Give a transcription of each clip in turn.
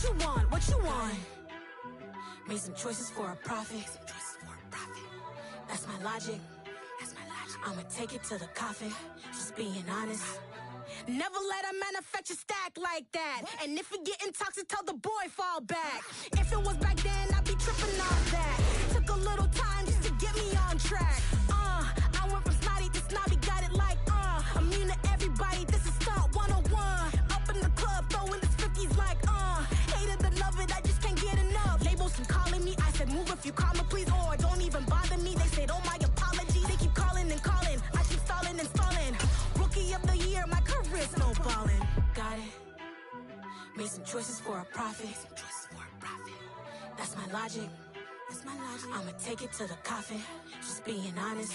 you want? What you want? Made some choices for a profit. That's my logic. I'ma take it to the coffin. Just being honest. Never let a manufacture stack like that. And if it getting toxic, tell the boy fall back. If it was back then, I'd be tripping off that. Took a little time just to get me on track. I went from snotty to snobby, got it like immune to everybody, this is stunt 101. Up in the club, throwing this 50s like hated to love it, I just can't get enough. Labels keep calling me, I said move if you call me please, or don't even bother me. They said oh my apology, they keep calling and calling, I keep stalling and stalling. Rookie of the year, my career snowballing. Got it. Made some choices for a profit. That's my logic. I'ma take it to the coffin. Just being honest.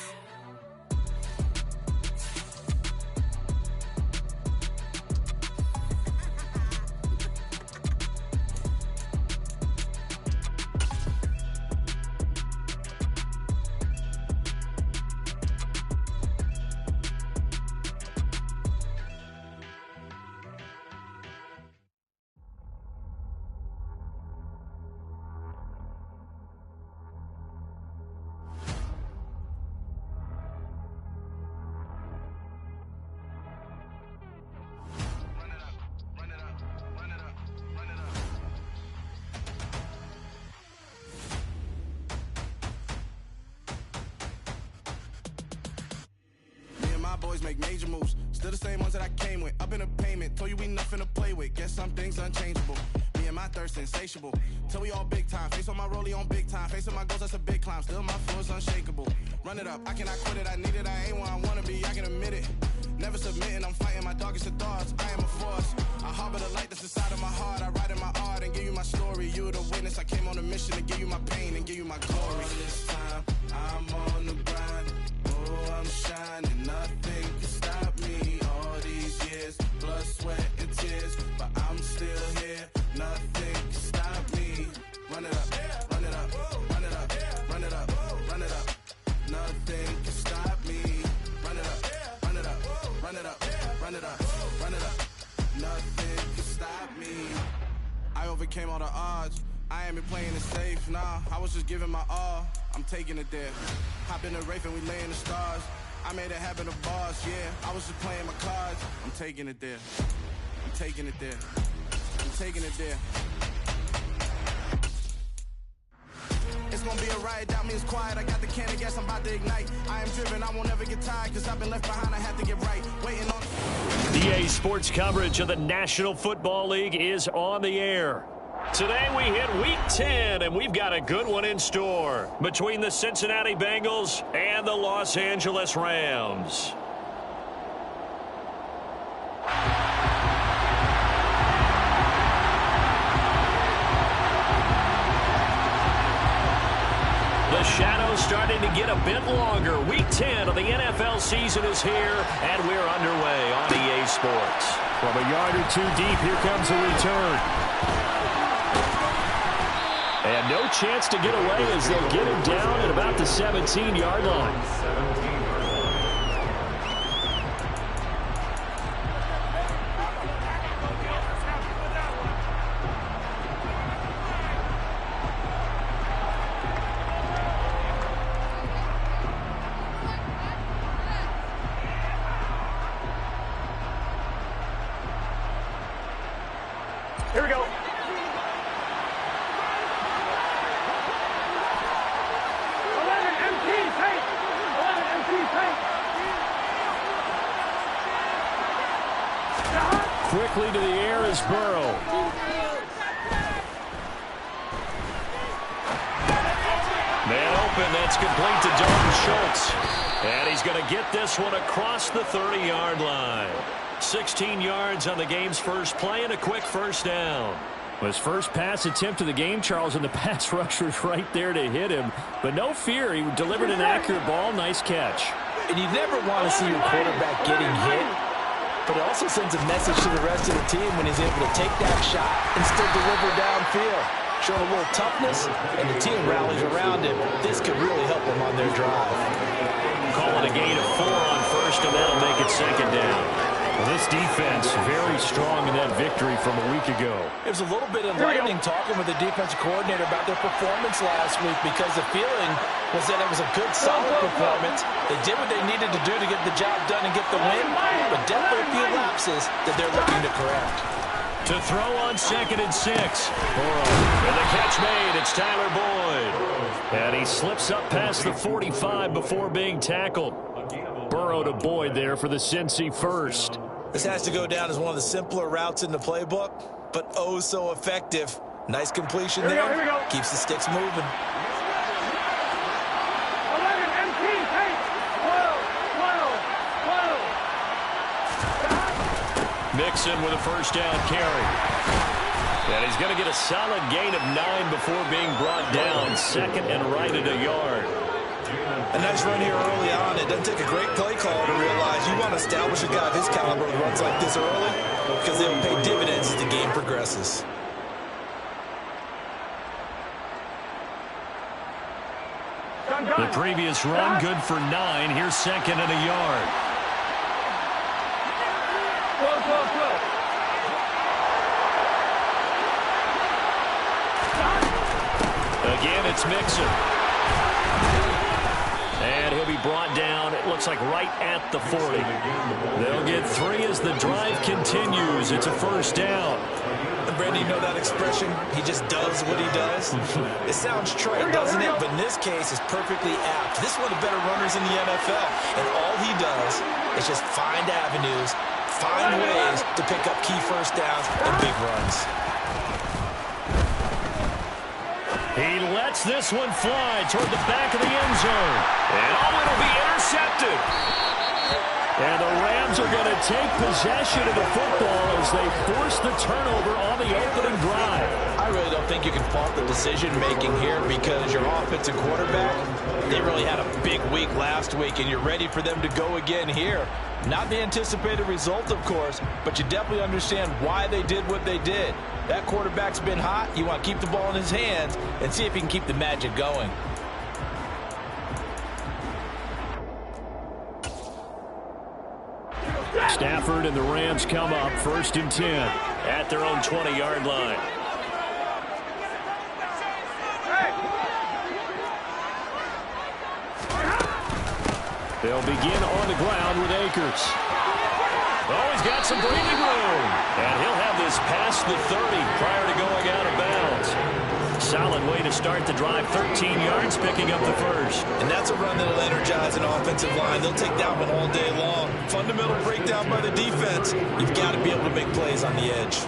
Boys make major moves, still the same ones that I came with. Up in a payment, told you we nothing to play with. Guess some things unchangeable. Me and my thirst insatiable. Till we all big time. Face on my rollie on big time. Facing my goals, that's a big climb. Still my flow is unshakable. Run it up, I cannot quit it. I need it, I ain't where I wanna be. I can admit it. Never submitting, I'm fighting my darkest of thoughts. I am a force. I harbor the light that's inside of my heart. I write in my art and give you my story. You the witness. I came on a mission to give you my pain and give you my glory. All this time, I'm on the grind. Oh, I'm shining. Nothing can stop me. All these years, blood, sweat, and tears, but I'm still here. Nothing can stop me. Run it up, run it up, run it up, run it up, run it up. Nothing can stop me. Run it up, run it up, run it up, run it up, run it up. Nothing can stop me. I overcame all the odds. I ain't been playing it safe, nah. I was just giving my all. I'm taking it there. Hop in the Wraith and we lay in the stars. I made it happen to boss, yeah. I was just playing my cards. I'm taking it there. I'm taking it there. I'm taking it there. It's gonna be a riot, doubt me it's quiet. I got the can of gas, I'm about to ignite. I am driven, I won't ever get tired, cause I've been left behind, I have to get right. Waiting on EA Sports coverage of the National Football League is on the air. Today we hit Week 10, and we've got a good one in store between the Cincinnati Bengals and the Los Angeles Rams. The shadow's starting to get a bit longer. Week 10 of the NFL season is here, and we're underway on EA Sports. From a yard or two deep, here comes a return. And no chance to get away as they'll get him down at about the 17-yard line. Here we go. Quickly to the air is Burrow. Man open, that's complete to Dalton Schultz. And he's going to get this one across the 30-yard line. 16 yards on the game's first play and a quick first down. His first pass attempt of the game, Charles, and the pass rush was right there to hit him. But no fear, he delivered an accurate ball. Nice catch. And you never want to see your quarterback getting hit, but it also sends a message to the rest of the team when he's able to take that shot and still deliver downfield. Showing a little toughness, and the team rallies around him. This could really help them on their drive. Call it a gain of 4 on first, and that'll make it second down. Well, this defense very strong in that victory from a week ago. It was a little bit enlightening talking with the defensive coordinator about their performance last week because the feeling was that it was a good, solid performance. They did what they needed to do to get the job done and get the win, but definitely a few lapses that they're looking to correct. To throw on 2nd and 6. Burrow, and the catch made. It's Tyler Boyd. And he slips up past the 45 before being tackled. Burrow to Boyd there for the Cincy first. This has to go down as one of the simpler routes in the playbook, but oh so effective. Nice completion there. Here we go. Keeps the sticks moving. 11, 18, 12. Mixon with a first down carry. And he's going to get a solid gain of 9 before being brought down. 2nd and right at a yard. A nice run here early on. It doesn't take a great play call to realize you want to establish a guy of his caliber with runs like this early because they will pay dividends as the game progresses. The previous run good for 9. Here's 2nd and a yard. Again, it's Mixon. And he'll be brought down, it looks like right at the 40. They'll get 3 as the drive continues. It's a first down. And Brandon, you know that expression? He just does what he does. It sounds trite, doesn't it? But in this case, it's perfectly apt. This is one of the better runners in the NFL. And all he does is just find avenues, find ways to pick up key first downs and big runs. He lets this one fly toward the back of the end zone. And it'll be intercepted. And the Rams are going to take possession of the football as they force the turnover on the opening drive. I really don't think you can fault the decision-making here because your offensive quarterback, they really had a big week last week, and you're ready for them to go again here. Not the anticipated result, of course, but you definitely understand why they did what they did. That quarterback's been hot. You want to keep the ball in his hands and see if he can keep the magic going. Stafford and the Rams come up 1st and 10 at their own 20-yard line. They'll begin on the ground with Akers. Oh, he's got some breathing room. And he'll have this past the 30 prior to going out of bounds. Solid way to start the drive. 13 yards, picking up the first. And that's a run that'll energize an offensive line. They'll take that one all day long. Fundamental breakdown by the defense. You've got to be able to make plays on the edge.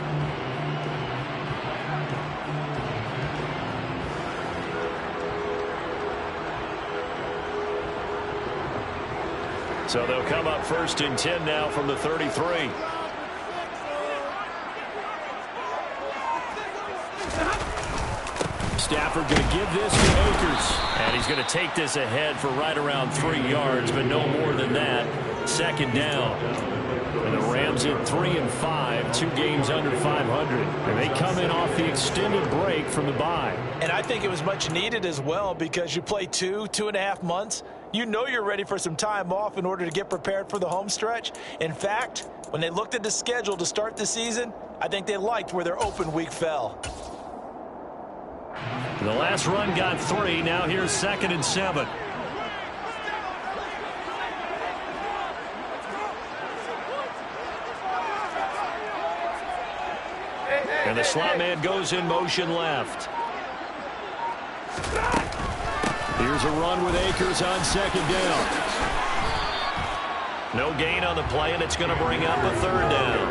So they'll come up 1st and 10 now from the 33. Stafford going to give this to Akers. And he's going to take this ahead for right around 3 yards, but no more than that. 2nd down. And the Rams at 3-5, 2 games under 500. And they come in off the extended break from the bye. And I think it was much needed as well because you play 2.5 months. You know you're ready for some time off in order to get prepared for the home stretch. In fact, when they looked at the schedule to start the season, I think they liked where their open week fell. The last run got 3. Now here's 2nd and 7. And the slot man goes in motion left. Here's a run with Akers on 2nd down. No gain on the play, and it's going to bring up a 3rd down.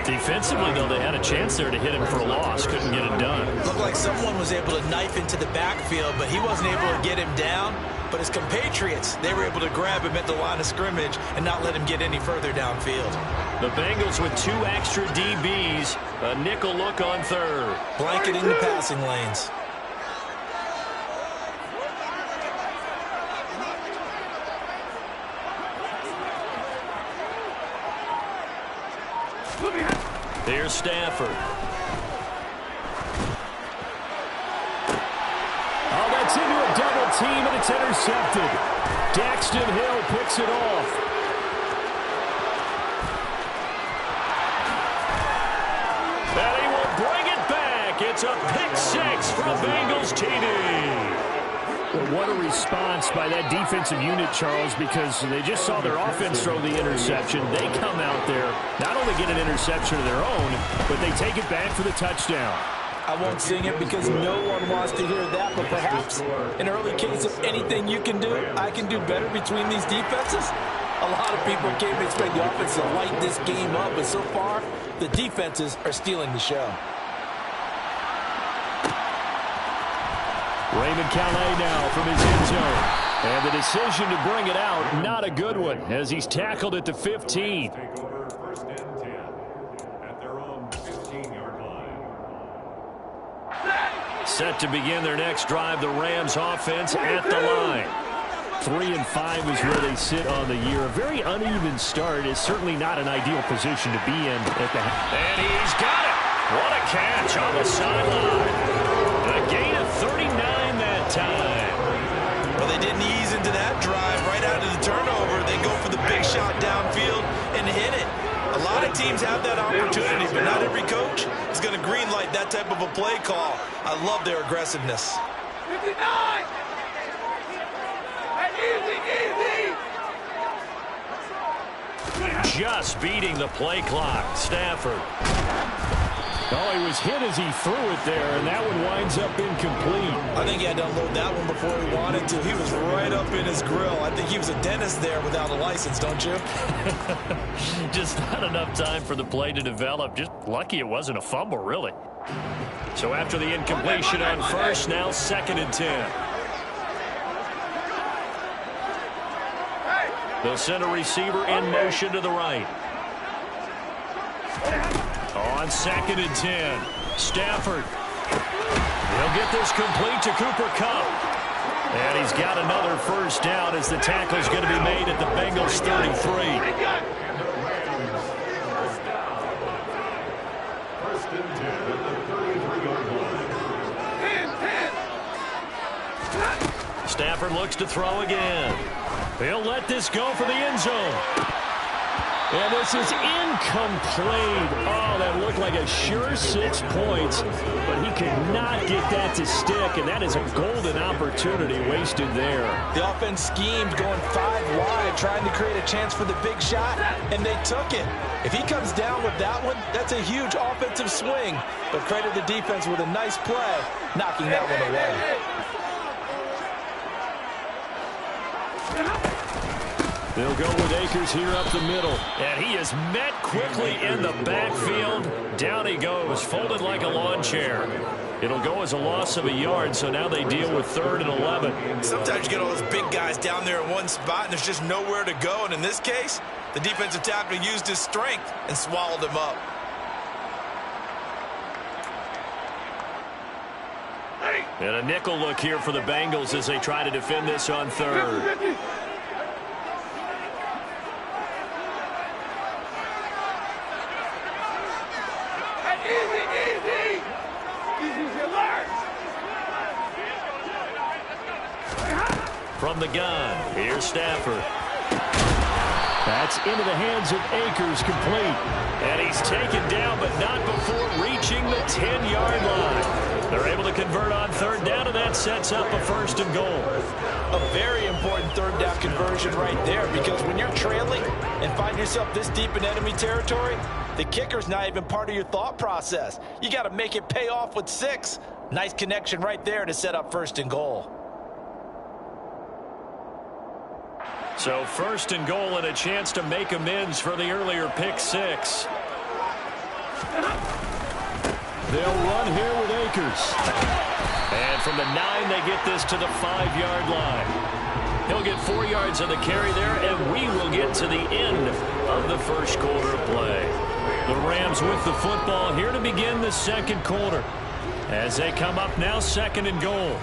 Defensively, though, they had a chance there to hit him for a loss. Couldn't get it done. Looked like someone was able to knife into the backfield, but he wasn't able to get him down. But his compatriots, they were able to grab him at the line of scrimmage and not let him get any further downfield. The Bengals with 2 extra DBs. A nickel look on 3rd. Blanketing the passing lanes. Here's Stafford. Oh, that's into a double team, and it's intercepted. Daxton Hill picks it off. It's a pick six for a Bengals TD. Well, what a response by that defensive unit, Charles, because they just saw their offense throw the interception. They come out there, not only get an interception of their own, but they take it back for the touchdown. I won't sing it because no one wants to hear that, but perhaps an early case of anything you can do, I can do better between these defenses. A lot of people came to expect the offense to light this game up, but so far, the defenses are stealing the show. Raymond Calais now from his end zone. And the decision to bring it out, not a good one, as he's tackled at the 15. Set to begin their next drive, the Rams offense at the line. 3-5 is where they sit on the year. A very uneven start is certainly not an ideal position to be in at the And he's got it. What a catch on the sideline. A gain of 39 that time. Well, they didn't ease into that drive. Right out of the turnover, they go for the big shot downfield and hit it. A lot of teams have that opportunity, but not every coach is going to greenlight that type of a play call. I love their aggressiveness. 59! Easy! Just beating the play clock. Stafford. Oh, he was hit as he threw it there, and that one winds up incomplete. I think he had to unload that one before he wanted to. He was right up in his grill. I think he was a dentist there without a license, don't you? Just not enough time for the play to develop. Just lucky it wasn't a fumble, really. So after the incompletion on first, now 2nd and 10. They'll send a receiver in motion to the right. On 2nd and 10, Stafford. He'll get this complete to Cooper Kupp. And he's got another first down as the tackle's going to be made at the Bengals 33. Stafford looks to throw again. He'll let this go for the end zone. And this is incomplete. Oh, that looked like a sure 6 points, but he could not get that to stick, and that is a golden opportunity wasted there. The offense schemed going 5 wide, trying to create a chance for the big shot, and they took it. If he comes down with that one, that's a huge offensive swing. But credit the defense with a nice play, knocking that one away. They'll go with Akers here up the middle. And he is met quickly in the backfield. Down he goes, folded like a lawn chair. It'll go as a loss of a yard, so now they deal with 3rd and 11. Sometimes you get all those big guys down there in one spot, and there's just nowhere to go. And in this case, the defensive tackle used his strength and swallowed him up. And a nickel look here for the Bengals as they try to defend this on 3rd. From the gun, here's Stafford. That's into the hands of Akers, complete. And he's taken down, but not before reaching the 10-yard line. They're able to convert on 3rd down, and that sets up a 1st and goal. A very important 3rd down conversion right there, because when you're trailing and find yourself this deep in enemy territory, the kicker's not even part of your thought process. You got to make it pay off with 6. Nice connection right there to set up 1st and goal. So 1st and goal and a chance to make amends for the earlier pick 6. They'll run here with Akers. And from the 9, they get this to the 5-yard line. He'll get 4 yards on the carry there, and we will get to the end of the 1st quarter of play. The Rams with the football here to begin the 2nd quarter. As they come up now, 2nd and goal.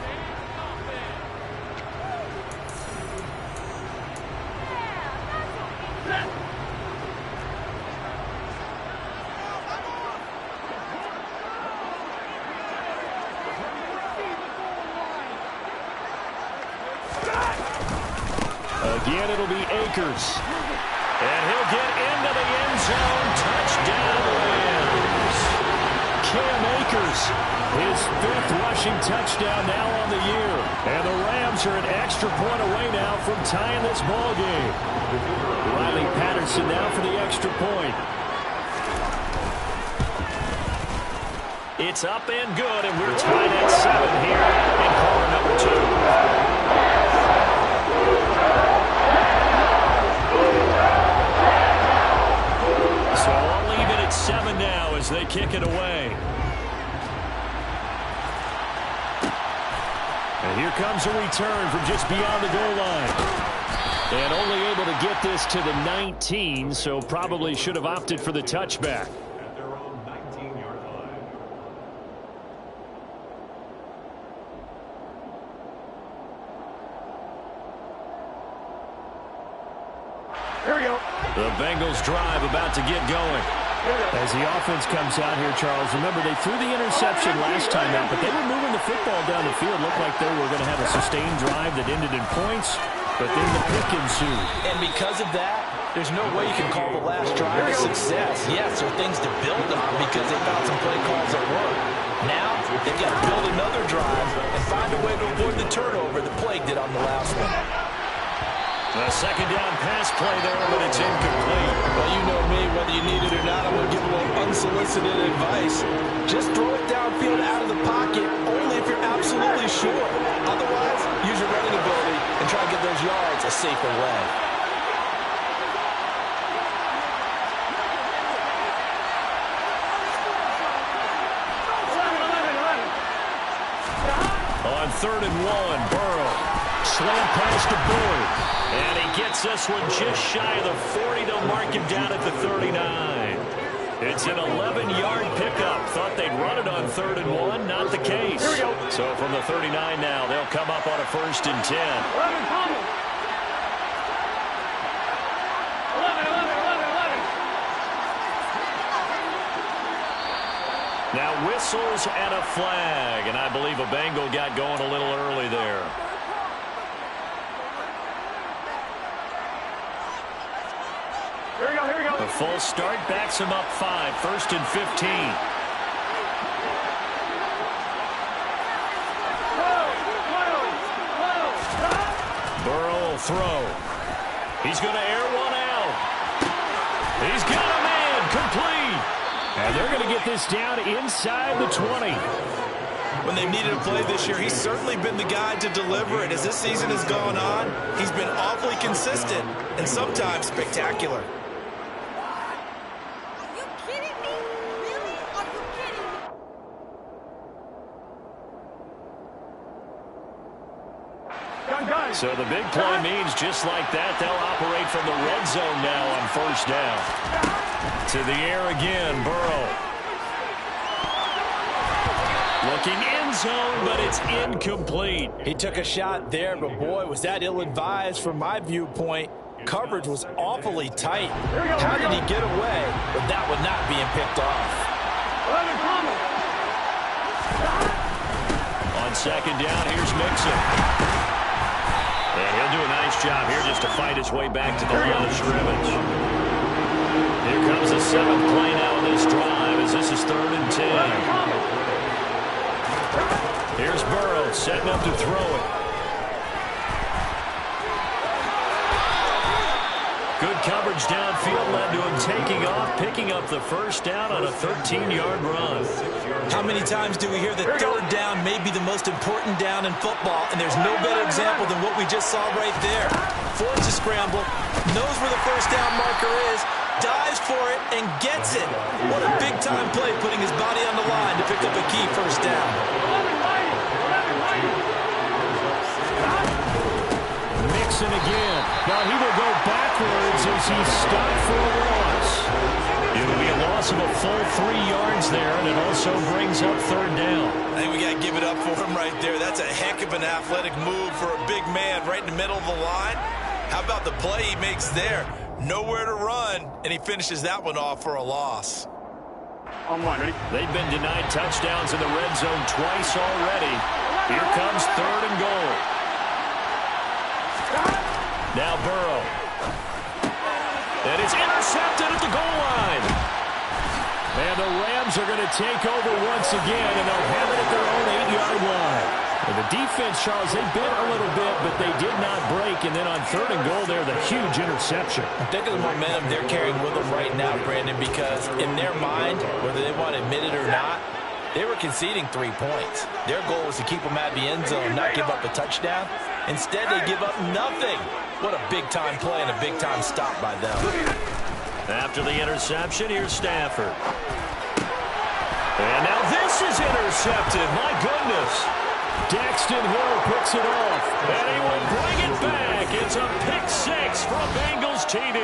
Again, it'll be Akers. And he'll get into the end zone. Touchdown, Rams. Cam Akers Akers. His 5th rushing touchdown now on the year. And the Rams are an extra point away now from tying this ball game. Riley Patterson now for the extra point. It's up and good, and we're tied at 7 here in quarter number 2. So all even at 7 now as they kick it away. And here comes a return from just beyond the goal line. And only able to get this to the 19, so probably should have opted for the touchback. The Bengals drive about to get going. As the offense comes out here, Charles, remember they threw the interception last time out, but they were moving the football down the field. Looked like they were going to have a sustained drive that ended in points, but then the pick ensued. And because of that, there's no way you can call the last drive a success. Yes, there are things to build on because they found some play calls that work. Now, they've got to build another drive and find a way to avoid the turnover the plague did on the last one. A second down pass play there, but it's incomplete. Well, you know me, whether you need it or not, I'm going to give a little unsolicited advice. Just throw it downfield out of the pocket, only if you're absolutely sure. Otherwise, use your running ability and try to get those yards a safer way. On 3rd and 1, Burrow. Slant pass to Boyd. And he gets this one just shy of the 40. They'll mark him down at the 39. It's an 11-yard pickup. Thought they'd run it on 3rd and 1. Not the case. Here we go. So from the 39 now, they'll come up on a 1st and 10. 11. Now whistles and a flag. And I believe a Bengal got going a little early there. Here we go. A full start backs him up 5. 1st and 15. Burrow will throw. He's going to air one out. He's got a man. Complete. And they're going to get this down inside the 20. When they've needed a play this year, he's certainly been the guy to deliver it. As this season has gone on, he's been awfully consistent and sometimes spectacular. So the big play means just like that, they'll operate from the red zone now on 1st down. To the air again, Burrow. Looking end zone, but it's incomplete. He took a shot there, but boy, was that ill-advised from my viewpoint. Coverage was awfully tight. How did he get away with that one not being picked off? On 2nd down, here's Mixon. And he'll do a nice job here just to fight his way back to the line of scrimmage. Here comes the 7th play now of this drive as this is 3rd and 10. Here's Burrow setting up to throw it. Good coverage downfield led to him taking off, picking up the 1st down on a 13-yard run. How many times do we hear that 3rd down may be the most important down in football, and there's no better example than what we just saw right there. Forces a scramble, knows where the 1st down marker is, dives for it, and gets it. What a big-time play putting his body on the line to pick up a key 1st down. Mixon again. Now he will go backwards as he's stopped for a loss. It'll be a loss of a full 3 yards there, and it also brings up 3rd down. I think we got to give it up for him right there. That's a heck of an athletic move for a big man right in the middle of the line. How about the play he makes there? Nowhere to run, and he finishes that one off for a loss. On 1, ready? They've been denied touchdowns in the red zone twice already. Here comes 3rd and goal. Now Burrow. And it's intercepted at the goal line. And the Rams are going to take over once again, and they'll have it at their own 8-yard line. And the defense, Charles, they bit a little bit, but they did not break. And then on 3rd and goal there, the huge interception. Think of the momentum they're carrying with them right now, Brandon, because in their mind, whether they want to admit it or not, they were conceding 3 points. Their goal was to keep them out of the end zone, not give up a touchdown. Instead, they give up nothing. What a big-time play and a big-time stop by them. After the interception, here's Stafford. And now this is intercepted. My goodness. Daxton Hill picks it off, and he will bring it back. It's a pick-6 from Bengals TD.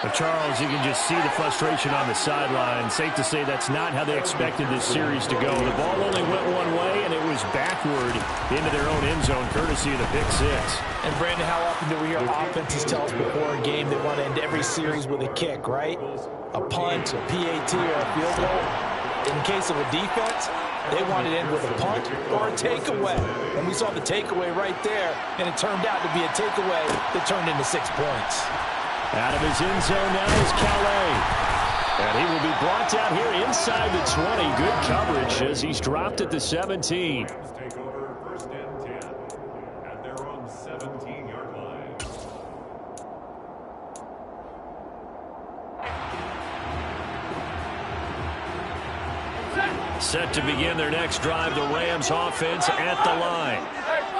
But Charles, you can just see the frustration on the sideline. Safe to say that's not how they expected this series to go. The ball only went one way, and it was backward into their own end zone, courtesy of the pick-6. And, Brandon, how often do we hear offenses tell us before a game they want to end every series with a kick, right? A punt, a PAT, or a field goal. In case of a defense, they want it in with a punt or a takeaway. And we saw the takeaway right there, and it turned out to be a takeaway that turned into 6 points. Out of his end zone now is Calais. And he will be brought down here inside the 20. Good coverage as he's dropped at the 17. Take over 1st and 10 at their own 17-yard line. Set to begin their next drive, the Rams offense at the line.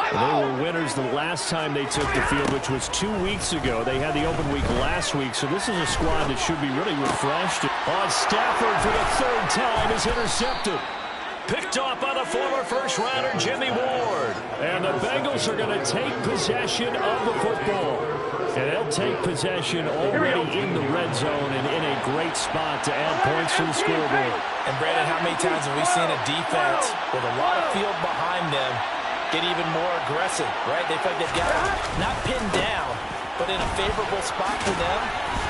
They were winners the last time they took the field, which was 2 weeks ago. They had the open week last week, so this is a squad that should be really refreshed. On Stafford for the 3rd time is intercepted. Picked off by the former first-rounder Jimmy Ward. And the Bengals are going to take possession of the football. And they'll take possession already in the red zone and in a great spot to add points to the scoreboard. And, Brandon, how many times have we seen a defense with a lot of field behind them get even more aggressive, right? They feel like they've got it not pinned down, but in a favorable spot for them,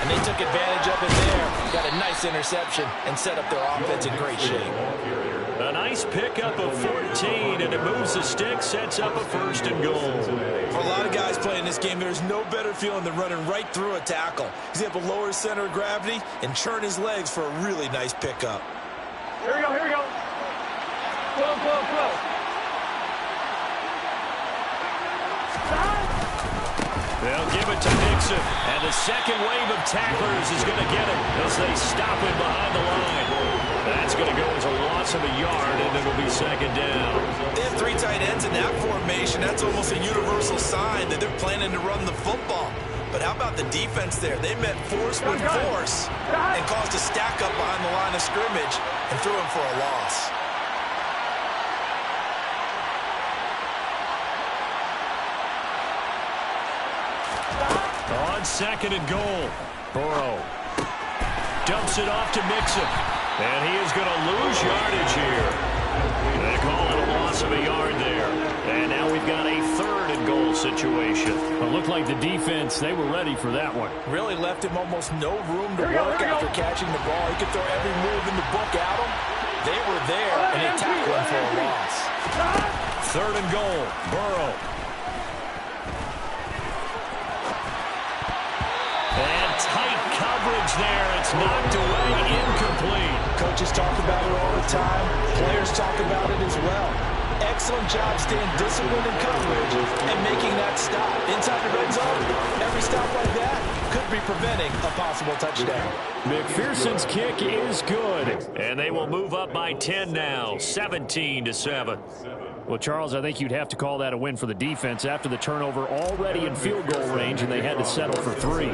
and they took advantage of it there. Got a nice interception and set up their offense in great shape. A nice pickup of 14, and it moves the stick, sets up a 1st and goal. For a lot of guys playing this game, there's no better feeling than running right through a tackle. He's able to lower his center of gravity and churn his legs for a really nice pickup. Here we go, here we go. Flow. They'll give it to Nixon, and the second wave of tacklers is going to get him as they stop him behind the line. That's going to go as a loss of a yard, and it'll be 2nd down. They have 3 tight ends in that formation. That's almost a universal sign that they're planning to run the football. But how about the defense there? They met force with force and caused a stack up behind the line of scrimmage and threw him for a loss. On 2nd and goal, Burrow dumps it off to Mixon, and he is going to lose yardage here. They call it a loss of a yard there. And now we've got a 3rd and goal situation. It looked like the defense, they were ready for that one. Really left him almost no room to work after catching the ball. He could throw every move in the book at him. They were there, and they tackled him for a loss. 3rd and goal, Burrow. And tight coverage there. It's knocked away, incomplete. Coaches talk about it all the time. Players talk about it as well. Excellent job staying disciplined in coverage and making that stop. Inside the red zone, every stop like that could be preventing a possible touchdown. McPherson's kick is good. And they will move up by 10 now, 17-7. Well, Charles, I think you'd have to call that a win for the defense after the turnover already in field goal range, and they had to settle for 3.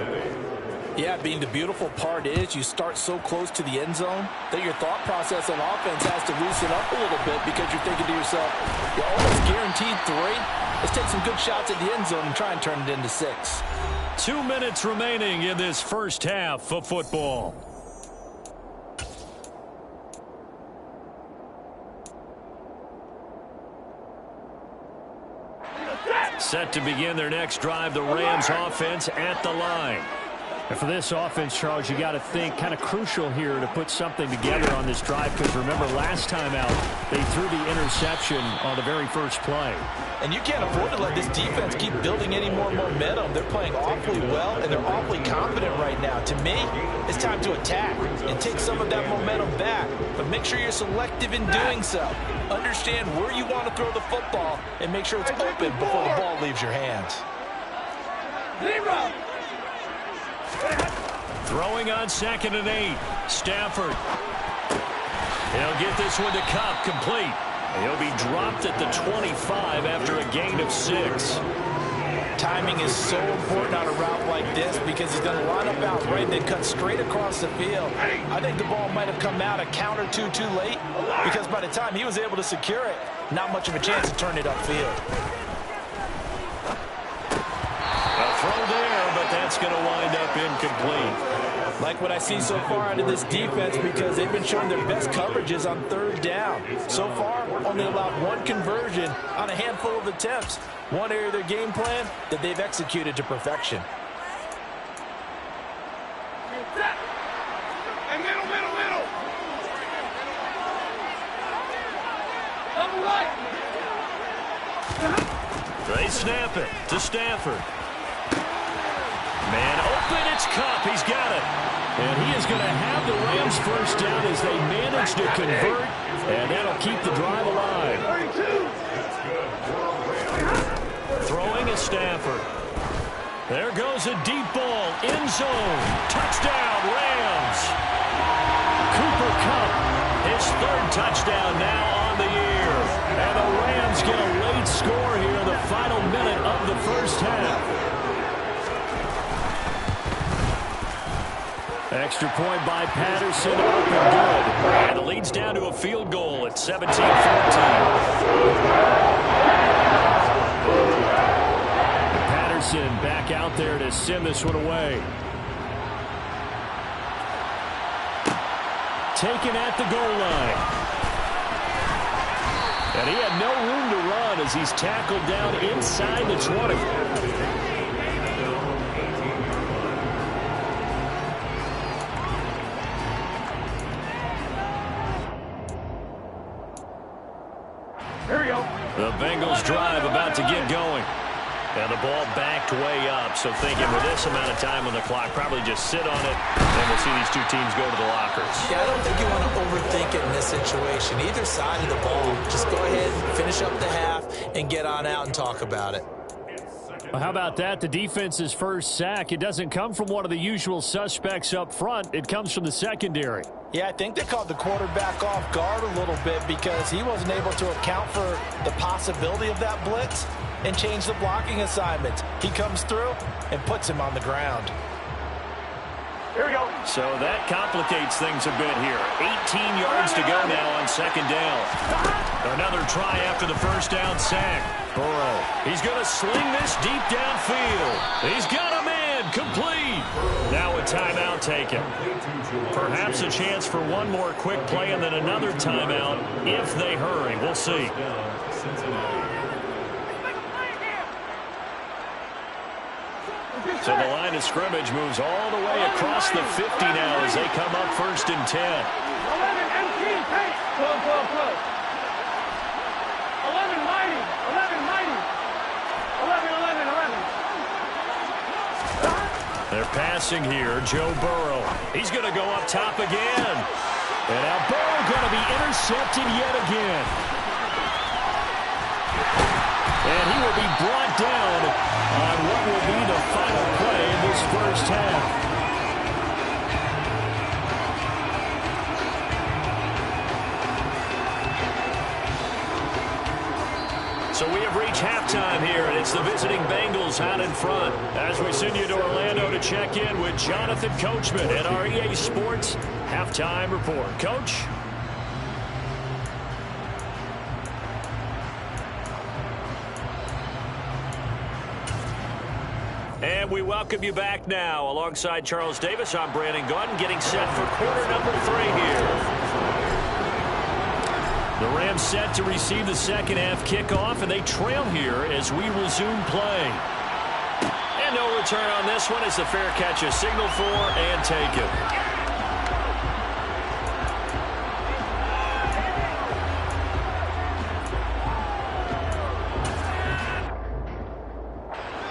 Yeah, being the beautiful part is you start so close to the end zone that your thought process on offense has to loosen up a little bit because you're thinking to yourself, you're almost guaranteed 3. Let's take some good shots at the end zone and try and turn it into 6. 2 minutes remaining in this first half of football. Set to begin their next drive, the Rams offense at the line. And for this offense, Charles, you got to think kind of crucial here to put something together on this drive, because remember last time out they threw the interception on the very first play. And you can't afford to let this defense keep building any more momentum. They're playing awfully well, and they're awfully confident right now. To me, it's time to attack and take some of that momentum back. But make sure you're selective in doing so. Understand where you want to throw the football and make sure it's open before the ball leaves your hands. Throwing on 2nd and 8. Stafford. He'll get this one to Cup, complete. He'll be dropped at the 25 after a gain of 6. Timing is so important on a route like this because he's going to line up out right and then cut straight across the field. I think the ball might have come out a count or two too late, because by the time he was able to secure it, not much of a chance to turn it upfield. A throw there, but that's going to wind up incomplete. Like what I see so far out of this defense, because they've been showing their best coverages on 3rd down. So far, only allowed 1 conversion on a handful of attempts. One area of their game plan that they've executed to perfection. Middle. Double right. They snap it to Stafford. Man open, it's Cup. He's got it. And he is going to have the Rams first down as they manage to convert, and that'll keep the drive alive. Throwing is Stafford. There goes a deep ball, end zone. Touchdown, Rams. Cooper Kupp, his 3rd touchdown now on the year. And the Rams get a late score here in the final minute of the first half. Extra point by Patterson, up and good. And the lead's down to a field goal at 17-14. Patterson back out there to send this one away. Taken at the goal line. And he had no room to run as he's tackled down inside the 20. The Bengals drive about to get going. And the ball backed way up. So thinking with this amount of time on the clock, probably just sit on it, and we'll see these two teams go to the lockers. Yeah, I don't think you want to overthink it in this situation. Either side of the ball, just go ahead, finish up the half, and get on out and talk about it. Well, how about that? The defense's first sack. It doesn't come from one of the usual suspects up front. It comes from the secondary. Yeah, I think they caught the quarterback off guard a little bit because he wasn't able to account for the possibility of that blitz and change the blocking assignments. He comes through and puts him on the ground. Here we go. So that complicates things a bit here. 18 yards to go now on 2nd down. Another try after the first down sack. Burrow, he's going to sling this deep downfield. He's got a man, complete. Now a timeout taken. Perhaps a chance for one more quick play and then another timeout if they hurry. We'll see. So the line of scrimmage moves all the way across the 50 now as they come up 1st and 10. 11 empty, hey! 12. 11 mighty. 11. They're passing here. Joe Burrow. He's going to go up top again. And now Burrow going to be intercepted yet again. And he will be brought down on what will be the final play in this first half. So we have reached halftime here, and it's the visiting Bengals out in front. As we send you to Orlando to check in with Jonathan Coachman at our EA Sports Halftime Report. Coach? And we welcome you back now. Alongside Charles Davis, I'm Brandon Gordon, getting set for quarter number 3 here. The Rams set to receive the second half kickoff, and they trail here as we resume play. And And no return on this one as the fair catch is signaled for and taken.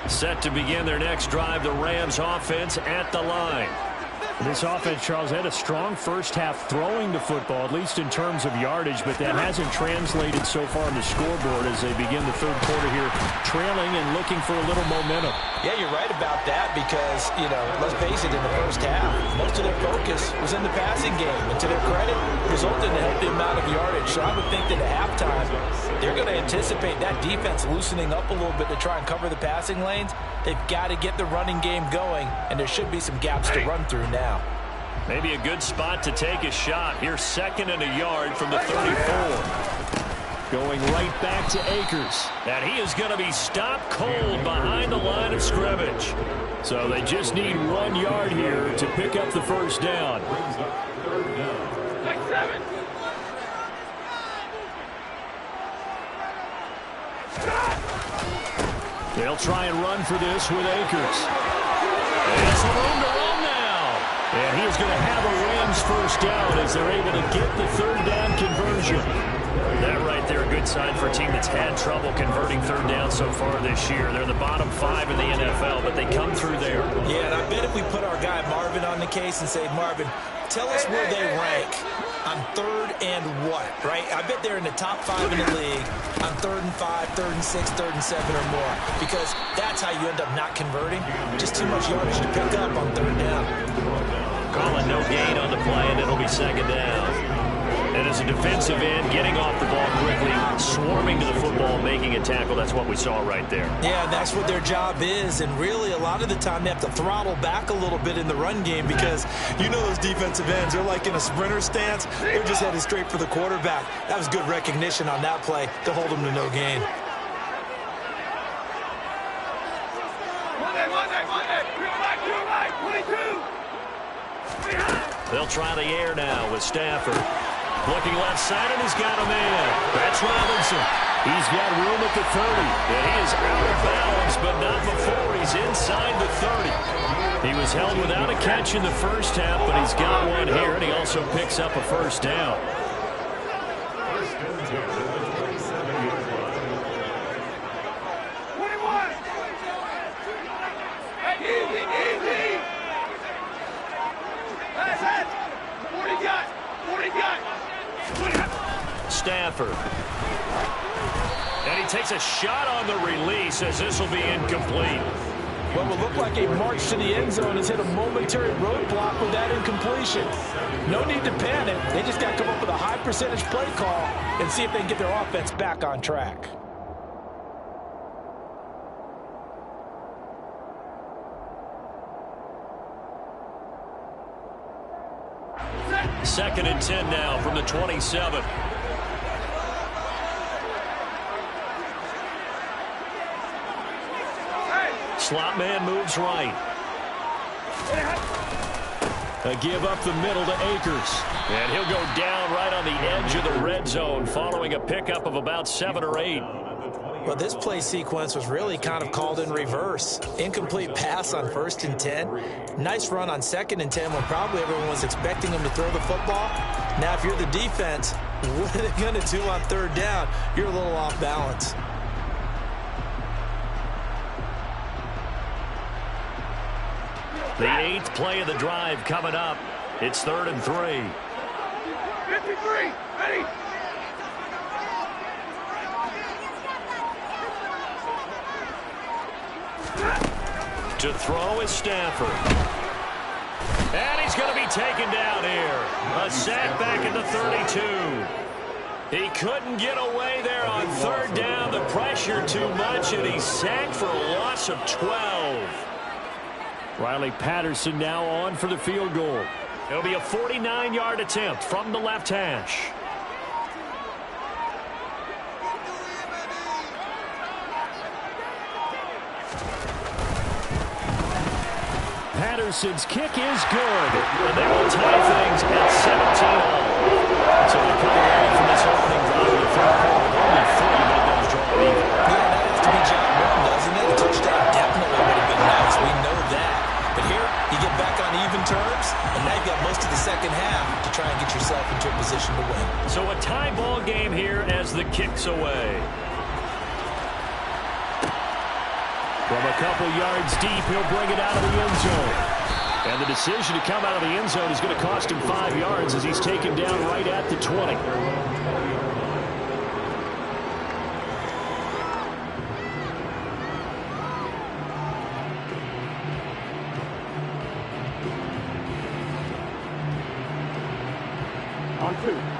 Set to begin their next drive, the Rams offense at the line. This offense, Charles, had a strong first half throwing the football, at least in terms of yardage, but that hasn't translated so far on the scoreboard as they begin the third quarter here, trailing and looking for a little momentum. Yeah, you're right about that because, let's face it, in the first half, most of their focus was in the passing game. And to their credit, resulted in a healthy amount of yardage. So I would think that at halftime, they're going to anticipate that defense loosening up a little bit to try and cover the passing lanes. They've got to get the running game going, and there should be some gaps to run through now. Maybe a good spot to take a shot. Here's 2nd and a yard from the 34. Going right back to Akers. And he is going to be stopped cold behind the line of scrimmage. So they just need 1 yard here to pick up the first down. They'll try and run for this with Akers. And some room to run now. And he is going to have a Rams first down as they're able to get the third down conversion. That right there, a good sign for a team that's had trouble converting third down so far this year. They're the bottom 5 in the NFL, but they come through there. Yeah, and I bet if we put our guy Marvin on the case and say, Marvin, tell us where they rank on 3rd and what, right? I bet they're in the top 5 in the league on 3rd and 5, 3rd and 6, 3rd and 7 or more, because that's how you end up not converting. Just too much yardage to pick up on 3rd down. Calling no gain on the play, and it'll be 2nd down. And as a defensive end, getting off the ball quickly, swarming to the football, making a tackle, that's what we saw right there. Yeah, and that's what their job is, and really a lot of the time they have to throttle back a little bit in the run game because those defensive ends, they're like in a sprinter stance. They're just headed straight for the quarterback. That was good recognition on that play to hold them to no gain. They'll try the air now with Stafford. Looking left side, and he's got a man. That's Robinson. He's got room at the 30. And he is out of bounds, but not before he's inside the 30. He was held without a catch in the first half, but he's got one here, and he also picks up a first down. Stafford. And he takes a shot on the release as this will be incomplete. What will look like a march to the end zone has hit a momentary roadblock with that incompletion. No need to panic. They just got to come up with a high percentage play call and see if they can get their offense back on track. Second and 10 now from the 27. Slot man moves right. A give up the middle to Akers. And he'll go down right on the edge of the red zone following a pickup of about 7 or 8. Well, this play sequence was really kind of called in reverse. Incomplete pass on 1st and 10. Nice run on 2nd and 10 when probably everyone was expecting him to throw the football. Now, if you're the defense, what are they going to do on 3rd down? You're a little off balance. The 8th play of the drive coming up. It's 3rd and 3. 53, ready. To throw is Stafford. And he's going to be taken down here. A sack back at the 32. He couldn't get away there on 3rd down. The pressure too much, and he's sacked for a loss of 12. Riley Patterson now on for the field goal. It'll be a 49-yard attempt from the left hash. Patterson's kick is good. And they will tie things at 17-all. So they come away from this opening drive in the third quarter with only 3, but it does draw it even. Yeah, that has to be job one, doesn't it? A touchdown definitely would have been nice. the kicks away. From a couple yards deep, he'll bring it out of the end zone. And the decision to come out of the end zone is going to cost him 5 yards as he's taken down right at the 20.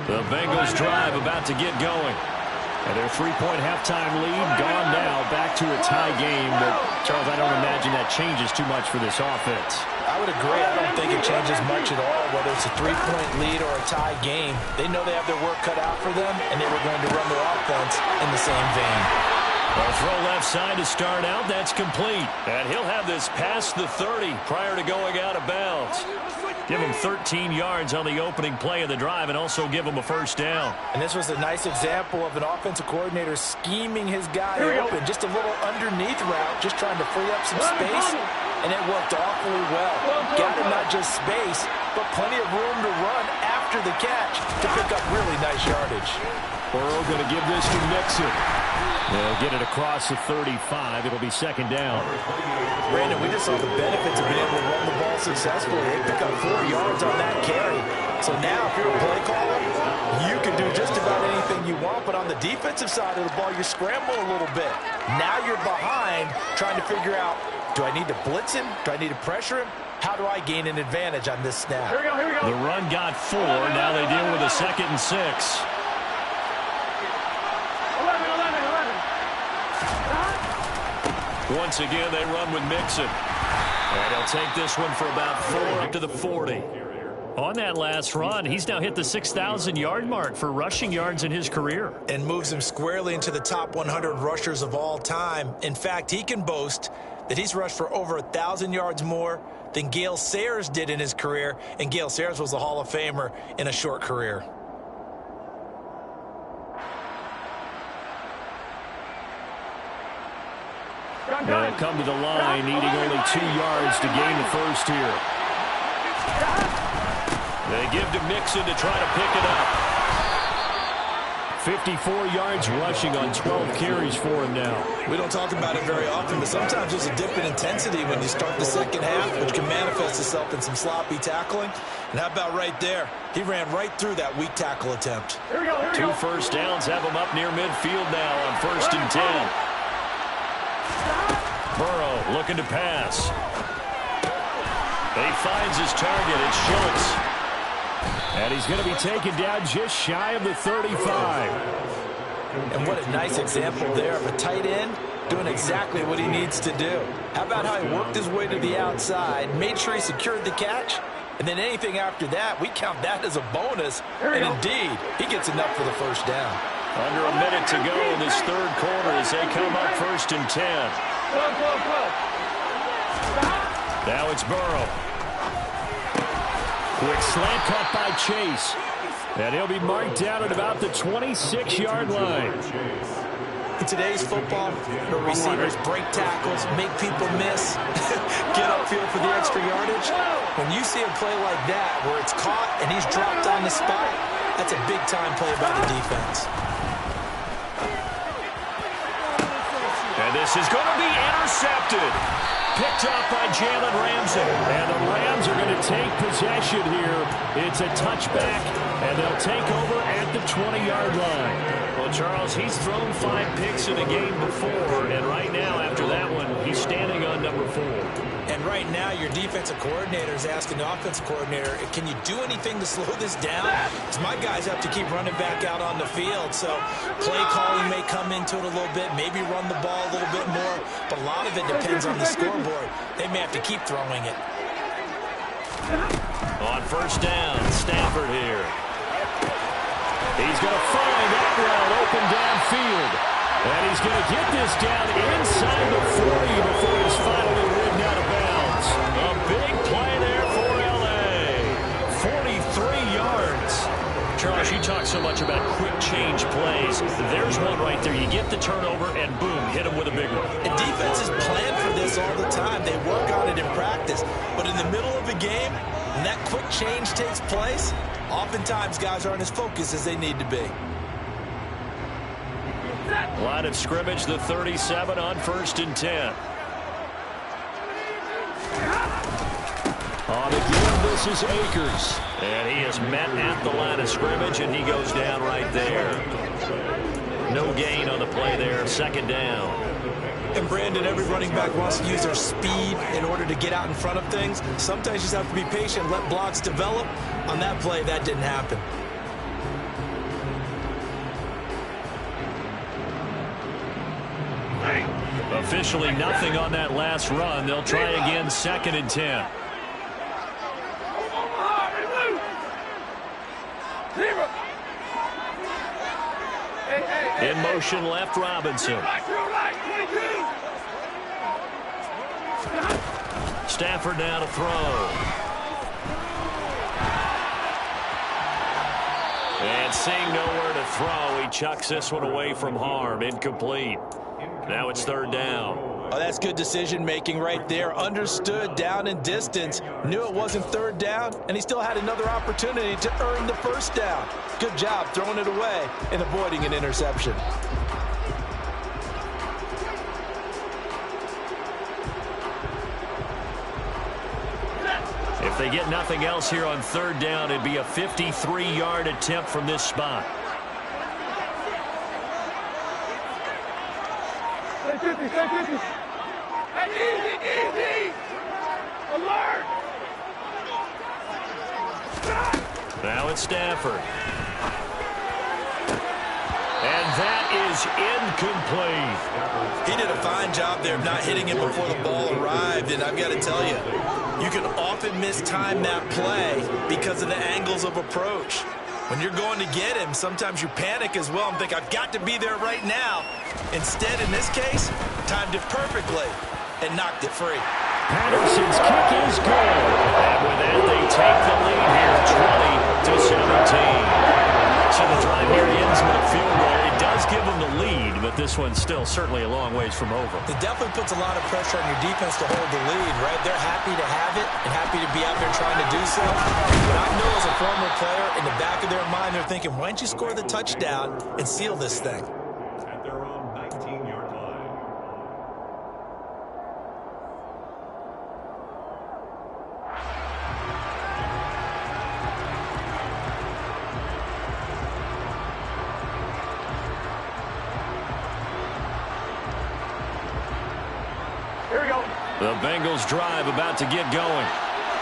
The Bengals drive about to get going. And their 3-point halftime lead gone now, back to a tie game. But, Charles, I don't imagine that changes too much for this offense. I would agree. I don't think it changes much at all, whether it's a 3-point lead or a tie game. They know they have their work cut out for them, and they were going to run their offense in the same vein. Well, throw left side to start out. That's complete. And he'll have this past the 30 prior to going out of bounds. Give him 13 yards on the opening play of the drive and also give him a first down. And this was a nice example of an offensive coordinator scheming his guy open. Just a little underneath route, just trying to free up some space. And it worked awfully well. Got him not just space, but plenty of room to run after the catch to pick up really nice yardage. Burrow going to give this to Mixon. They'll get it across the 35. It'll be second down. Brandon, we just saw the benefits of being able to run the ball successfully. They pick up 4 yards on that carry. So now, if you're a play caller, you can do just about anything you want. But on the defensive side of the ball, you scramble a little bit. Now you're behind trying to figure out, do I need to blitz him? Do I need to pressure him? How do I gain an advantage on this snap? Here we go. The run got 4. Now they deal with a 2nd and 6. 11. Once again, they run with Mixon. And he'll take this one for about 4 to the 40. On that last run, he's now hit the 6,000-yard mark for rushing yards in his career. And moves him squarely into the top 100 rushers of all time. In fact, he can boast that he's rushed for over 1,000 yards more than Gale Sayers did in his career. And Gale Sayers was a Hall of Famer in a short career. They'll come to the line, needing only 2 yards to gain the first here. They give to Mixon to try to pick it up. 54 yards rushing on 12 carries for him now. We don't talk about it very often, but sometimes there's a dip in intensity when you start the second half, which can manifest itself in some sloppy tackling. And how about right there? He ran right through that weak tackle attempt. Here we go. 2 first downs have him up near midfield now on 1st and 10. Burrow looking to pass. He finds his target. It's Schultz. And he's going to be taken down just shy of the 35. And what a nice example there of a tight end doing exactly what he needs to do. How about how he worked his way to the outside, made sure he secured the catch, and then anything after that, we count that as a bonus. And indeed, he gets enough for the first down. Under a minute to go in this 3rd quarter as they come up 1st and 10. Now it's Burrow. Quick slant caught by Chase. And he'll be marked down at about the 26-yard line. In today's football, the receivers break tackles, make people miss, get upfield for the extra yardage. When you see a play like that where it's caught and he's dropped on the spot, that's a big-time play by the defense. And this is going to be intercepted. Picked up by Jalen Ramsey. And the Rams are going to take possession here. It's a touchback, and they'll take over at the 20-yard line. Well, Charles, he's thrown 5 picks in a game before, and right now, after that one, he's standing on number 4. And right now, your defensive coordinator is asking the offensive coordinator, can you do anything to slow this down? Because my guys have to keep running back out on the field. So play calling may come into it a little bit, maybe run the ball a little bit more. But a lot of it depends on the scoreboard. They may have to keep throwing it. On 1st down, Stafford here. He's going to find that route open downfield. And he's going to get this down inside the 40 before he's finally ridden out of bounds. A big play there for L.A. 43 yards. Charles, you talk so much about quick change plays. There's one right there. You get the turnover, and boom, hit him with a big one. And defenses plan for this all the time. They work on it in practice. But in the middle of a game, when that quick change takes place, oftentimes guys aren't as focused as they need to be. Line of scrimmage, the 37 on 1st and 10. On the give, this is Akers. And he is met at the line of scrimmage, and he goes down right there. No gain on the play there, 2nd down. And Brandon, every running back wants to use their speed in order to get out in front of things. Sometimes you just have to be patient, let blocks develop. On that play, that didn't happen. Officially nothing on that last run. They'll try again, 2nd and 10. In motion left, Robinson. Stafford now to throw. And seeing nowhere to throw, he chucks this one away from harm. Incomplete. Now it's 3rd down. Oh, that's good decision-making right there. Understood down and distance. Knew it wasn't 3rd down, and he still had another opportunity to earn the 1st down. Good job throwing it away and avoiding an interception. If they get nothing else here on 3rd down, it'd be a 53-yard attempt from this spot. Stay 50, stay 50. Hey, easy, easy. Alert. Now it's Stafford. And that is incomplete. He did a fine job there of not hitting it before the ball arrived, and I've got to tell you, you can often mistime that play because of the angles of approach. When you're going to get him, sometimes you panic as well and think, I've got to be there right now. Instead, in this case, timed it perfectly and knocked it free. Patterson's kick is good. And with that, they take the lead here, 20-17. So the drive here ends with a field goal. It does give them the lead, but this one's still certainly a long ways from over. It definitely puts a lot of pressure on your defense to hold the lead, right? They're happy to have it and happy to be out there trying to do so. But I know as a former player, in the back of their mind, they're thinking, why don't you score the touchdown and seal this thing? At their own 19-yard line. Here we go. The Bengals drive about to get going.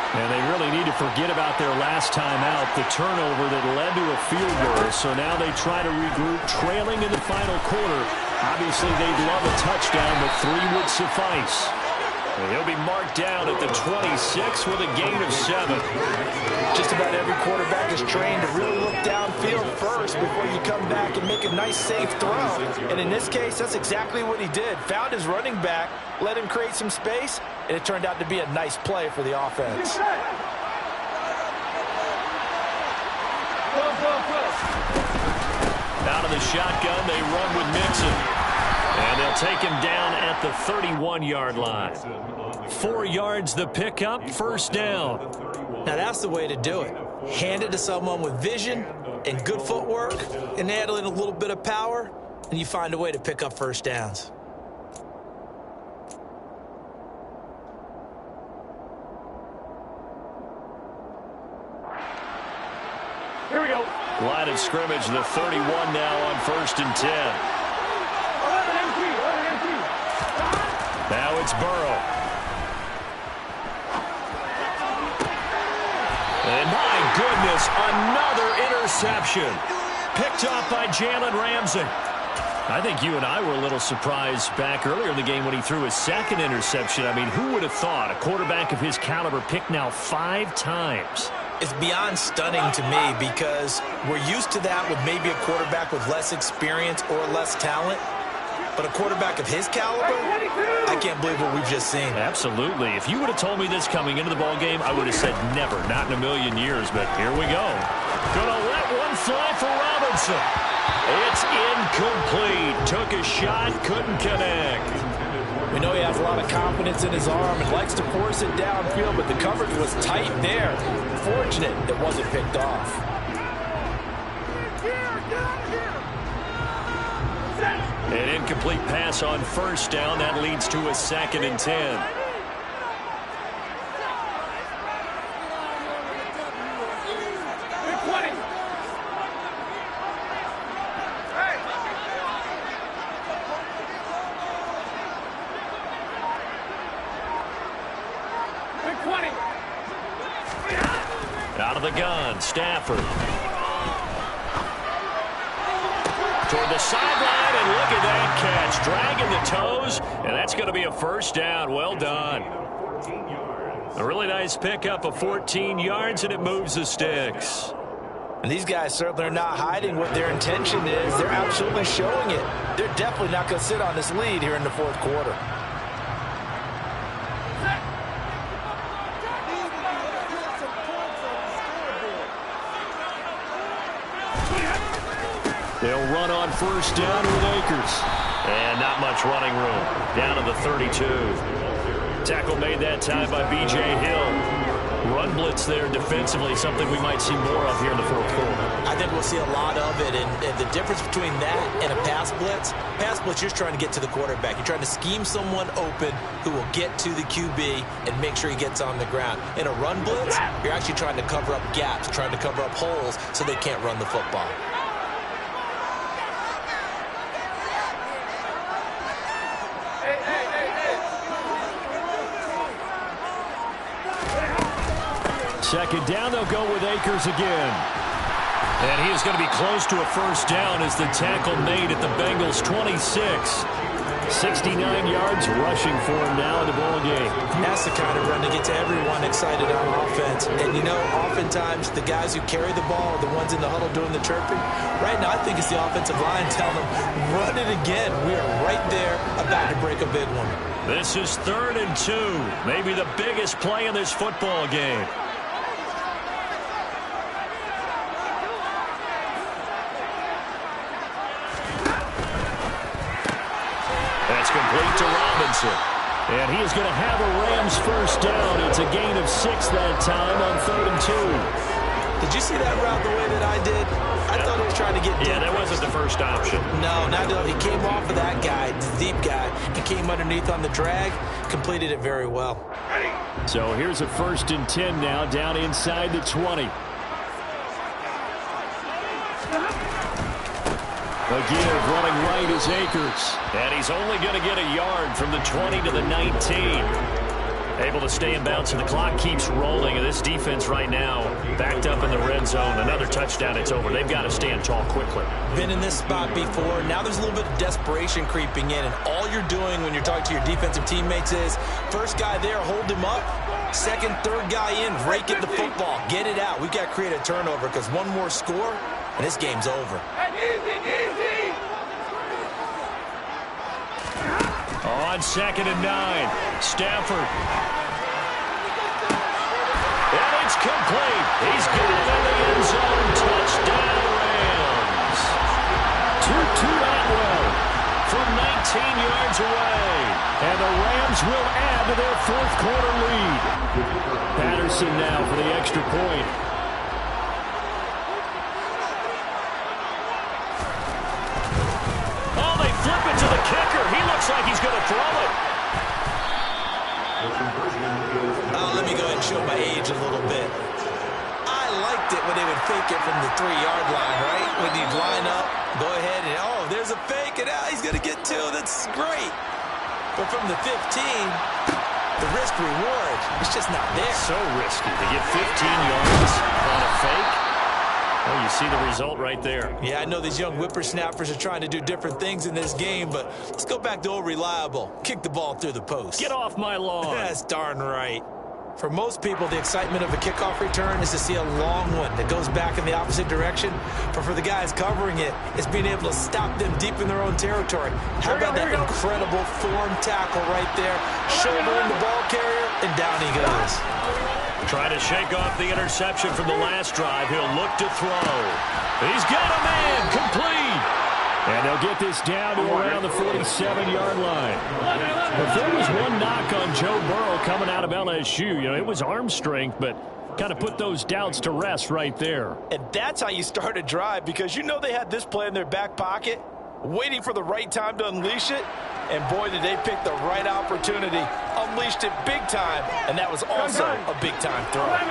And they really need to forget about their last time out, the turnover that led to a field goal. So now they try to regroup, trailing in the final quarter. Obviously, they'd love a touchdown, but 3 would suffice. And he'll be marked down at the 26 with a gain of 7. Just about every quarterback is trained to really look downfield first before you come back and make a nice, safe throw. And in this case, that's exactly what he did. Found his running back, let him create some space, and it turned out to be a nice play for the offense. Out of the shotgun, they run with Mixon. And they'll take him down at the 31-yard line. 4 yards the pickup, 1st down. Now that's the way to do it. Hand it to someone with vision and good footwork and add in a little bit of power, and you find a way to pick up 1st downs. Here we go. Line of scrimmage, the 31 now on 1st and 10. Now it's Burrow. And my goodness, another interception. Picked off by Jalen Ramsey. I think you and I were a little surprised back earlier in the game when he threw his 2nd interception. I mean, who would have thought a quarterback of his caliber picked now 5 times? It's beyond stunning to me because we're used to that with maybe a quarterback with less experience or less talent. But a quarterback of his caliber, I can't believe what we've just seen. Absolutely. If you would have told me this coming into the ballgame, I would have said never, not in a million years. But here we go. Gonna let one fly for Robinson. It's incomplete. Took a shot, couldn't connect. We know he has a lot of confidence in his arm and likes to force it downfield, but the coverage was tight there. Fortunate it wasn't picked off. An incomplete pass on first down. That leads to a 2nd and 10. Out of the gun, Stafford. Toward the sideline, and look at that catch. Dragging the toes, and that's going to be a first down. Well done. A really nice pickup of 14 yards, and it moves the sticks. And these guys certainly are not hiding what their intention is. They're absolutely showing it. They're definitely not going to sit on this lead here in the fourth quarter. They'll run on first down with Akers. And not much running room. Down to the 32. Tackle made that time by B.J. Hill. Run blitz there defensively, something we might see more of here in the fourth quarter. I think we'll see a lot of it, and the difference between that and a pass blitz, you're just trying to get to the quarterback. You're trying to scheme someone open who will get to the QB and make sure he gets on the ground. In a run blitz, you're actually trying to cover up gaps, trying to cover up holes so they can't run the football. Second down, they'll go with Akers again. And he is going to be close to a first down as the tackle made at the Bengals' 26. 69 yards rushing for him now in the ball game. That's the kind of run that gets everyone excited on offense. And, you know, oftentimes the guys who carry the ball are the ones in the huddle doing the chirping. Right now, I think it's the offensive line telling them, run it again. We are right there about to break a big one. This is 3rd and 2. Maybe the biggest play in this football game. That's complete to Robinson. And he is going to have a Rams first down. It's a gain of 6 that time on 3rd and 2. Did you see that route the way that I did? I thought he was trying to get deep. Yeah, that wasn't the first option. No, not at all. He came off of that guy, the deep guy, and came underneath on the drag, completed it very well. So here's a 1st and 10 now, down inside the 20. Again, running right is Akers. And he's only going to get a yard from the 20 to the 19. Able to stay in bounds, and the clock keeps rolling. And this defense right now backed up in the red zone. Another touchdown, it's over. They've got to stand tall quickly. Been in this spot before. Now there's a little bit of desperation creeping in. And all you're doing when you're talking to your defensive teammates is, first guy there, hold him up. Second, third guy in, rake at the football. Get it out. We've got to create a turnover because one more score, and this game's over. On 2nd and 9, Stafford. And it's complete. He's got it in the end zone. Touchdown, Rams. To Atwell from 19 yards away. And the Rams will add to their fourth quarter lead. Patterson now for the extra point. Oh, they flip it to the kicker. He looks like he's going to throw it. Let me go ahead and show my age a little bit. I liked it when they would fake it from the 3-yard line, right? When you line up, go ahead and, oh, there's a fake, and he's going to get 2. That's great. But from the 15, the risk-reward, it's just not there. So risky to get 15 yards on a fake. Well, you see the result right there. Yeah, I know these young whippersnappers are trying to do different things in this game, but let's go back to old reliable. Kick the ball through the post. Get off my lawn. That's darn right. For most people, the excitement of a kickoff return is to see a long one that goes back in the opposite direction. But for the guys covering it, it's being able to stop them deep in their own territory. How about that incredible form tackle right there? Shouldering the ball carrier, and down he goes. Trying to shake off the interception from the last drive. He'll look to throw. He's got a man complete. And they'll get this down to around the 47-yard line. If there was one knock on Joe Burrow coming out of LSU, it was arm strength, but kind of put those doubts to rest right there. And that's how you start a drive, because they had this play in their back pocket. waiting for the right time to unleash it. And boy, did they pick the right opportunity. Unleashed it big time, and that was also a big-time throw. 11.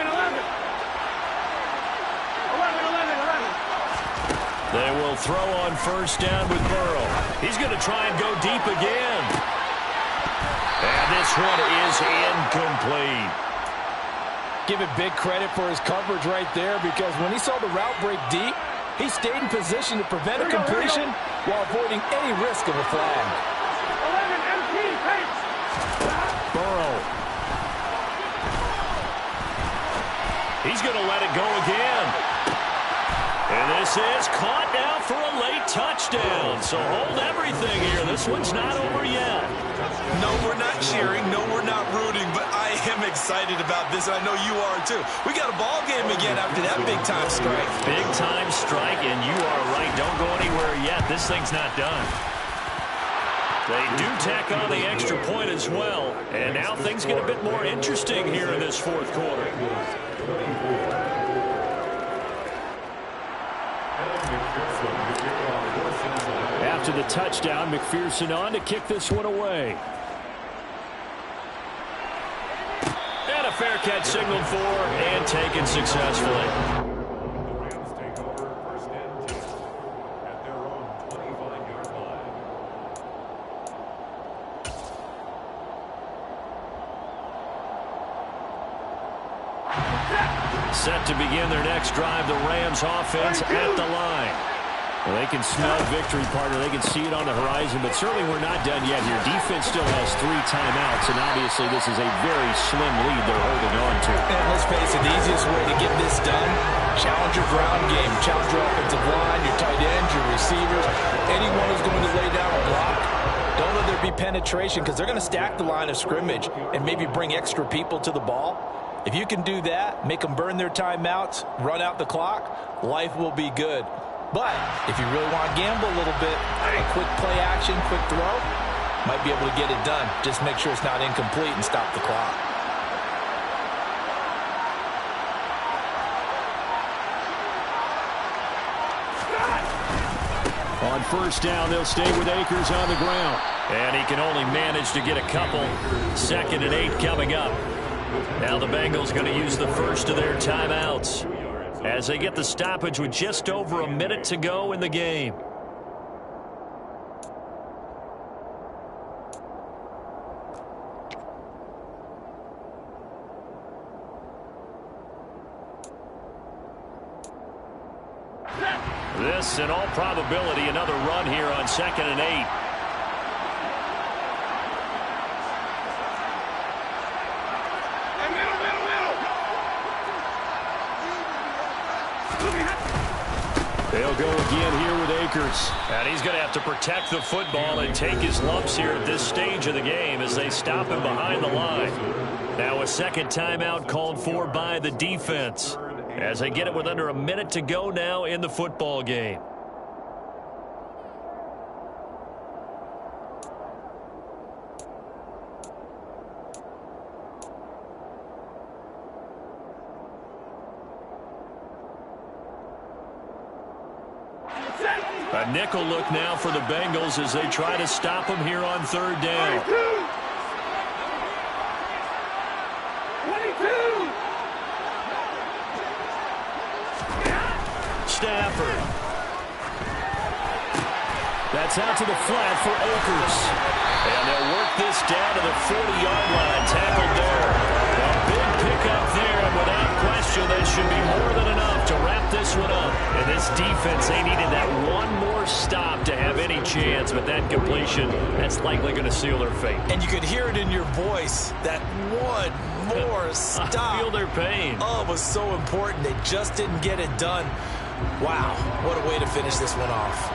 They will throw on first down with Burrow. He's going to try and go deep again. And this one is incomplete. Give it big credit for his coverage right there, because when he saw the route break deep, he stayed in position to prevent a completion while avoiding any risk of a flag. 11, MT, pace. Burrow. He's going to let it go again. And this is caught now for a late touchdown. So hold everything here. This one's not over yet. No, we're not cheering. No, we're not rooting. But I am excited about this, and I know you are too. We got a ball game again after that big-time strike. Big-time strike, and you are right. Don't go anywhere yet. This thing's not done. They do tack on the extra point as well. And now things get a bit more interesting here in this fourth quarter. After the touchdown, McPherson on to kick this one away. And a fair catch signaled for and taken successfully. The Rams take over first and 10 at their own 25-yard line. Set to begin their next drive, the Rams offense at the line. Well, they can smell victory, partner. They can see it on the horizon, but certainly we're not done yet here. Defense still has 3 timeouts, and obviously this is a very slim lead they're holding on to. And let's face it, the easiest way to get this done, challenge your ground game, challenge your offensive line, your tight ends, your receivers, anyone who's going to lay down a block. Don't let there be penetration, because they're going to stack the line of scrimmage and maybe bring extra people to the ball. If you can do that, make them burn their timeouts, run out the clock, life will be good. But if you really want to gamble a little bit, a quick play action, quick throw, might be able to get it done. Just make sure it's not incomplete and stop the clock. On first down, they'll stay with Akers on the ground. And he can only manage to get a couple. 2nd and 8 coming up. Now the Bengals going to use the first of their timeouts as they get the stoppage with just over a minute to go in the game. This, in all probability, another run here on 2nd and 8. They'll go again here with Akers. And he's going to have to protect the football and take his lumps here at this stage of the game as they stop him behind the line. Now a second timeout called for by the defense as they get it with under a minute to go now in the football game. A nickel look now for the Bengals as they try to stop him here on 3rd down. 22. Stafford. That's out to the flat for Akers. And they'll work this down to the 40-yard line. Tackled there. A big pickup there, and without question, that should be more than enough to wrap this one up. And this defense, they needed that one more stop to have any chance, but that completion, that's likely going to seal their fate. And you could hear it in your voice, that one more stop. I feel their pain. Oh, it was so important. They just didn't get it done. Wow, what a way to finish this one off.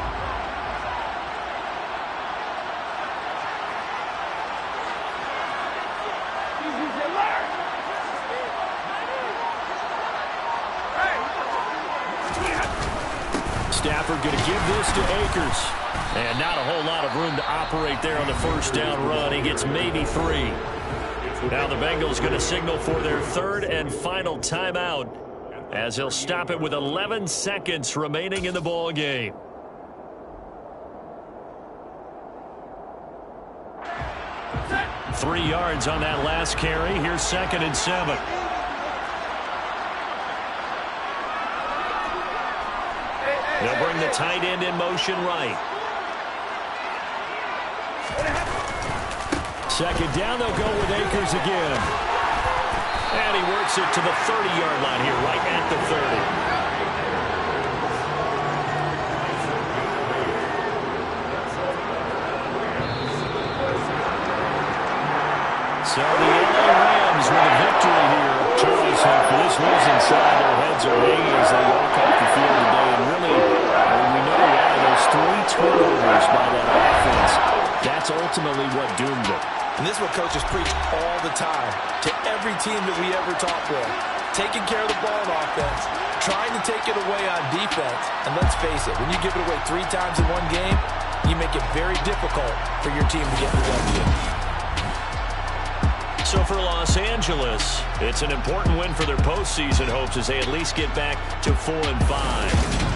Stafford going to give this to Akers. And not a whole lot of room to operate there on the first down run. He gets maybe 3. Now the Bengals going to signal for their 3rd and final timeout as he'll stop it with 11 seconds remaining in the ball game. 3 yards on that last carry. Here's 2nd and 7. They'll bring the tight end in motion right. 2nd down, they'll go with Akers again. And he works it to the 30-yard line here, right at the 30. So the LA Rams with a victory here. Charles, for this reason, inside their heads are hanging as they walk off the field today. And really, we know why. Those 3 turnovers by that offense, that's ultimately what doomed them. And this is what coaches preach all the time to every team that we ever talk with. Taking care of the ball on offense, trying to take it away on defense. And let's face it, when you give it away 3 times in one game, you make it very difficult for your team to get the W. So for Los Angeles, it's an important win for their postseason hopes as they at least get back to 4-5.